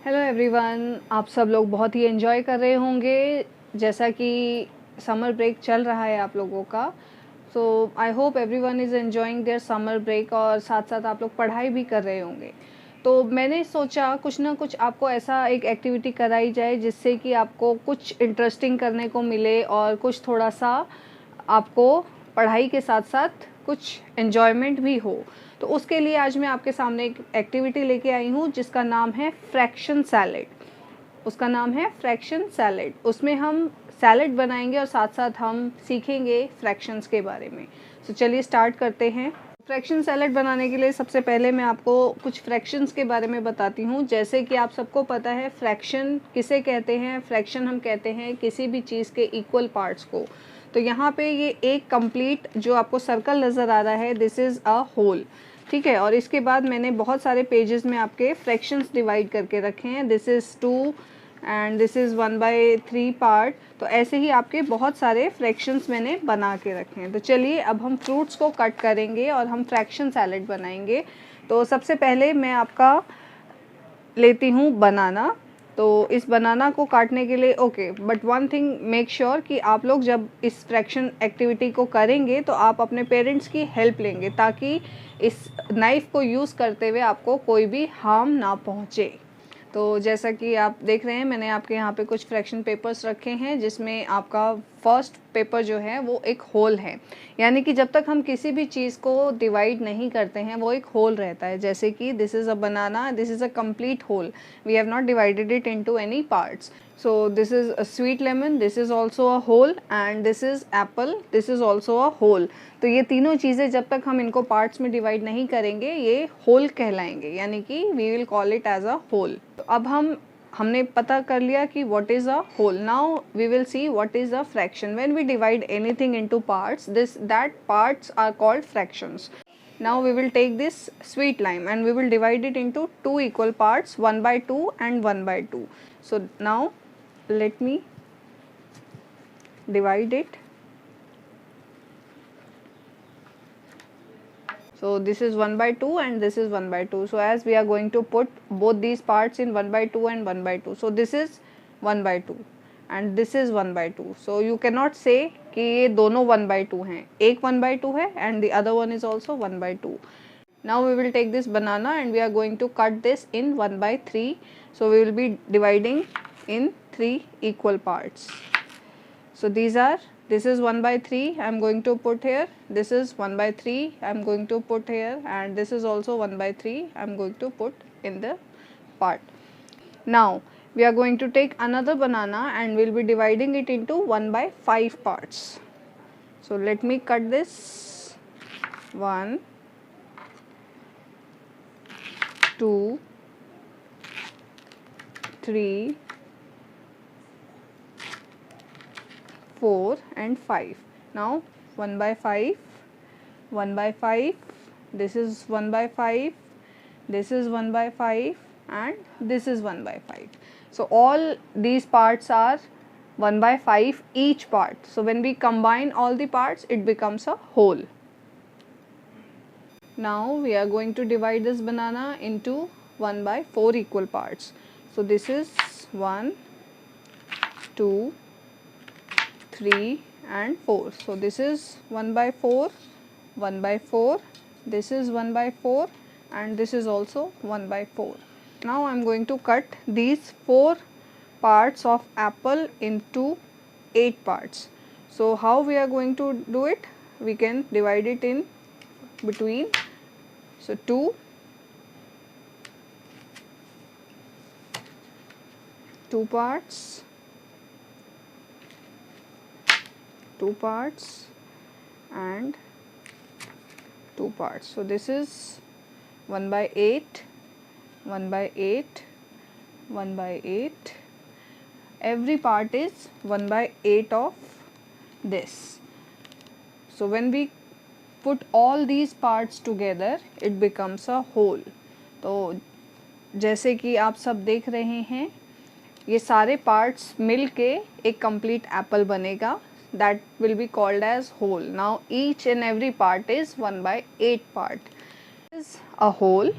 Hello everyone, आप सब लोग बहुत ही एंजॉय कर रहे होंगे जैसा कि समर ब्रेक चल रहा है आप लोगों का। So I hope everyone is enjoying their summer break और साथ साथ आप लोग पढ़ाई भी कर रहे होंगे। तो मैंने सोचा कुछ ना कुछ आपको ऐसा एक एक्टिविटी कराई जाए जिससे कि आपको कुछ इंटरेस्टिंग करने को मिले और कुछ थोड़ा सा आपको पढ़ाई के साथ साथ कुछ एन्जॉयमेंट भी हो। तो उसके लिए आज मैं आपके सामने एक एक्टिविटी लेके आई हूँ जिसका नाम है फ्रैक्शन सैलेड। उसका नाम है फ्रैक्शन सैलेड। उसमें हम सैलेड बनाएंगे और साथ साथ हम सीखेंगे फ्रैक्शंस के बारे में। तो चलिए स्टार्ट करते हैं। फ्रैक्शन सैलेड बनाने के लिए सबसे पहले मैं आपको कुछ फ्रैक्शंस के बारे में बताती हूँ। जैसे कि आप सबको पता है फ्रैक्शन किसे कहते हैं। फ्रैक्शन हम कहते हैं किसी भी चीज़ के इक्वल पार्ट्स को। तो यहाँ पे ये एक कंप्लीट जो आपको सर्कल नज़र आ रहा है, दिस इज़ अ होल। ठीक है, और इसके बाद मैंने बहुत सारे पेजेस में आपके फ्रैक्शंस डिवाइड करके रखे हैं। This is 2 and this is 1/3 part. तो ऐसे ही आपके बहुत सारे फ्रैक्शंस मैंने बना के रखे हैं। तो चलिए अब हम फ्रूट्स को कट करेंगे और हम फ्रैक्शन सैलेड बनाएंगे। तो सबसे पहले मैं आपका लेती हूँ बनाना। तो इस बनाना को काटने के लिए okay, but one thing make sure कि आप लोग जब इस फ्रैक्शन एक्टिविटी को करेंगे तो आप अपने पेरेंट्स की हेल्प लेंगे ताकि इस नाइफ़ को यूज़ करते हुए आपको कोई भी हार्म ना पहुँचे। तो जैसा कि आप देख रहे हैं मैंने आपके यहाँ पे कुछ फ्रैक्शन पेपर्स रखे हैं जिसमें आपका फर्स्ट पेपर जो है वो एक होल है। यानी कि जब तक हम किसी भी चीज़ को डिवाइड नहीं करते हैं वो एक होल रहता है। जैसे कि this is a banana, this is a complete whole, we have not divided it into any parts. So this is a sweet lemon, this is also a whole, and this is apple, this is also a whole। तो ये तीनों चीज़ें जब तक हम इनको parts में divide नहीं करेंगे ये होल कहलाएंगे, यानी कि we will call it as a whole. तो अब हमने पता कर लिया कि what is a whole. Now we will see what is a fraction. When we divide anything into parts, this that parts are called fractions. Now we will take this sweet lime and we will divide it into two equal parts, 1/2 and 1/2. So now let me divide it. So this is 1/2 and this is 1/2. So as we are going to put both these parts in 1/2 and 1/2, so this is 1/2 and this is 1/2. So you cannot say कि ये दोनों 1/2 हैं, एक 1/2 है and the other one is also 1/2. Now we will take this banana and we are going to cut this in 1/3. So we will be dividing in 3 equal parts. So this is 1/3 I am going to put here, this is 1/3 I am going to put here, and this is also 1/3 I am going to put in the part. Now we are going to take another banana and we will be dividing it into 1/5 parts. So let me cut this. 1, 2, 3, 4 and 5. Now 1/5, 1/5, this is 1/5, this is 1/5 and this is 1/5. So all these parts are 1/5 each part. So when we combine all the parts it becomes a whole. Now we are going to divide this banana into 1/4 equal parts. So this is 1, 2, 3 and 4. So this is 1/4, 1/4, this is 1/4 and this is also 1/4. Now I am going to cut these 4 parts of apple into 8 parts. So how we are going to do it? We can divide it in between. So 2 parts, 2 parts and 2 parts. So this is 1/8, 1/8, 1/8. Every part is 1/8 of this. So when we put all these parts together it becomes a whole. तो जैसे कि आप सब देख रहे हैं ये सारे पार्ट्स मिल के एक कंप्लीट एप्पल बनेगा, that will be called as whole. Now each and every part is 1/8 part. This is a whole,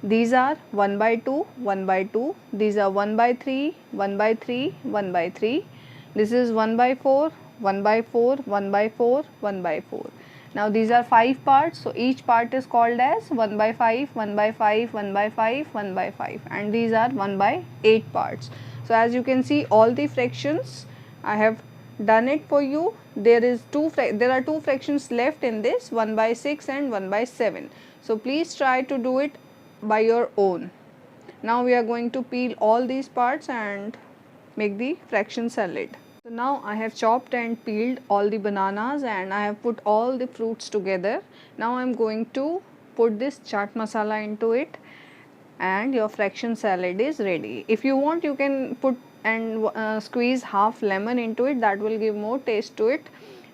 These are 1 by 2, 1 by 2. These are 1 by 3, 1 by 3, 1 by 3. This is 1 by 4, 1 by 4, 1 by 4, 1 by 4. Now these are 5 parts, so each part is called as 1 by 5, 1 by 5, 1 by 5, 1 by 5, and these are 1 by 8 parts. So as you can see, all the fractions I have done it for you. There are two fractions left in this, 1 by 6 and 1 by 7. So please try to do it by your own. Now we are going to peel all these parts and make the fraction salad. So now I have chopped and peeled all the bananas and I have put all the fruits together. Now I am going to put this chaat masala into it and your fraction salad is ready. If you want, you can put and squeeze half lemon into it, that will give more taste to it,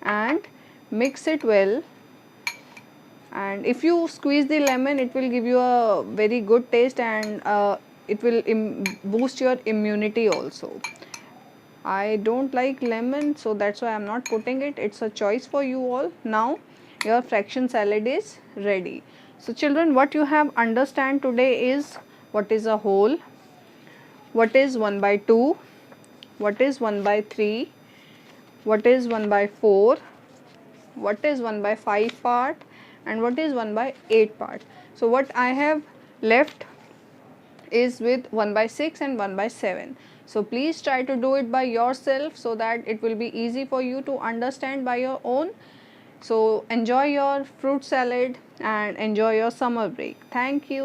and mix it well. And if you squeeze the lemon, it will give you a very good taste, and it will boost your immunity also. I don't like lemon, so that's why I'm not putting it. It's a choice for you all. Now your fraction salad is ready. So children, what you have understand today is what is a whole, what is 1 by 2, what is 1 by 3, what is 1 by 4, what is 1 by 5 part, and what is 1 by 8 part. So what I have left is with 1 by 6 and 1 by 7. So please try to do it by yourself so that it will be easy for you to understand by your own. So enjoy your fruit salad and enjoy your summer break. Thank you.